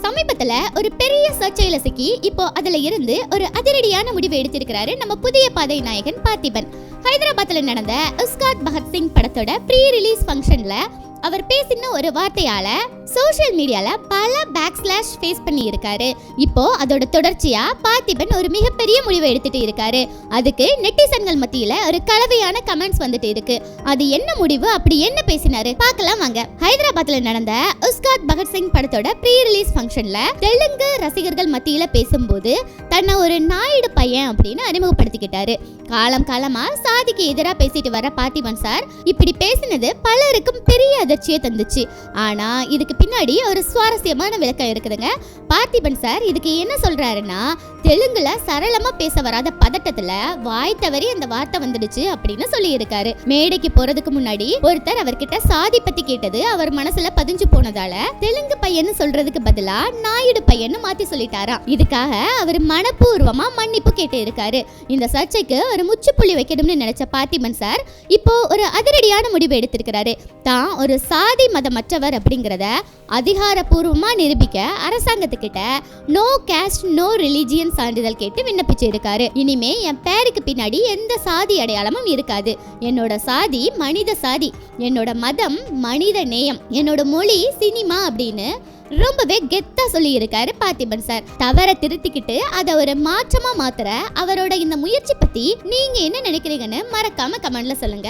சமீபத்துல ஒரு பெரிய சர்ச்சையில சிக்கி இப்போ அதுல இருந்து ஒரு அதிரடியான முடிவு எடுத்திருக்கிறாரு நம்ம புதிய பாதை நாயகன் பார்த்திபன். ஹைதராபாத்ல நடந்த உஸ்தாத் பகத்சிங் படத்தோட ப்ரீ ரிலீஸ் ஃபங்க்ஷன்ல அவர் பேசின ஒரு வார்த்தையால சோஷியல் மீடியால பல பேக்ஸ்லாஷ் ஃபேஸ் பண்ணி இருக்காரு. இப்போ அதோட தொடர்ச்சியா பார்த்திபன் ஒரு மிகப்பெரிய முடிவை எடுத்துட்டு இருக்காரு. அதுக்கு நெட்டிசன்கள் மத்தியில ஒரு கலவையான கமெண்ட்ஸ் வந்துட்டு இருக்கு. அது என்ன முடிவு, அப்படி என்ன பேசினாரு பார்க்கலாம் வாங்க. ஹைதராபாத்ல நடந்த உஸ்தாத் பகத்சிங் படத்தோட ப்ரீ ரிலீஸ் ஃபங்க்ஷன்ல தெலுங்கு ரசிகர்கள் மத்தியில பேசும்போது தன்னை ஒரு நாயுடு பையன் அப்படின்னு அறிமுகப்படுத்திக்கிட்டாரு. காலம் காலமா சாதிக்கு எதிராக பேசிட்டு வர பார்த்திபன் சார் இப்படி பேசினது பலருக்கும் பெரிய அதிர்ச்சியை தந்துச்சு. ஆனா இதுக்கு பின்னாடி ஒரு சுவாரஸ்யமான விளக்கம் இருக்குதுங்க. பார்த்திபன் சார் இதுக்கு என்ன சொல்றாருன்னா, தெலுங்குல சரளமா பேச வராத பதட்டத்துல வாய் தவறி அந்த வார்த்தை வந்துடுச்சு அப்படின்னு சொல்லி இருக்காரு. மேடைக்கு போறதுக்கு முன்னாடி ஒருத்தர் அவர்கிட்ட சாதி பத்தி கேட்டது அவர் மனசுல பதிஞ்சு போனதால தெலுங்கு பையன்னு சொல்றதுக்கு பதிலா நாயுடு பையன்னு மாத்தி சொல்லிட்டாராம். இதுக்காக அவர் மனப்பூர்வமா மன்னிப்பு கேட்டு இருக்காரு. இந்த சர்ச்சைக்கு ஒரு முற்றுப்புள்ளி வைக்கணும்னு நினைச்ச பார்த்திபன் சார் இப்போ ஒரு அதிரடியான முடிவு எடுத்திருக்கிறாரு. தான் ஒரு சாதி மதமற்றவர் அப்படிங்கிறத அதிகாரப்பூர்வமா நிரூபிக்க அரசாங்கத்துக்கிட்ட நோ காஸ்ட் நோ ரிலிஜியன் சான்றிதழ் கேட்டு விண்ணப்பிச்சு இருக்காரு. இனிமே என் பேருக்கு பின்னாடி எந்த சாதி அடையாளமும் இருக்காது. என்னோட சாதி மனித சாதி, என்னோட மதம் மனித நேயம், என்னோட மொழி சினிமா அப்படின்னு ரொம்பவே கெத்தா சொல்லி இருக்காரு பார்த்திபன் சார். தவற திருத்திக்கிட்டு அதை ஒரு மாற்றமா மாத்துற அவரோட இந்த முயற்சி பத்தி நீங்க என்ன நினைக்கிறீங்கன்னு மறக்காம கமெண்ட்ல சொல்லுங்க.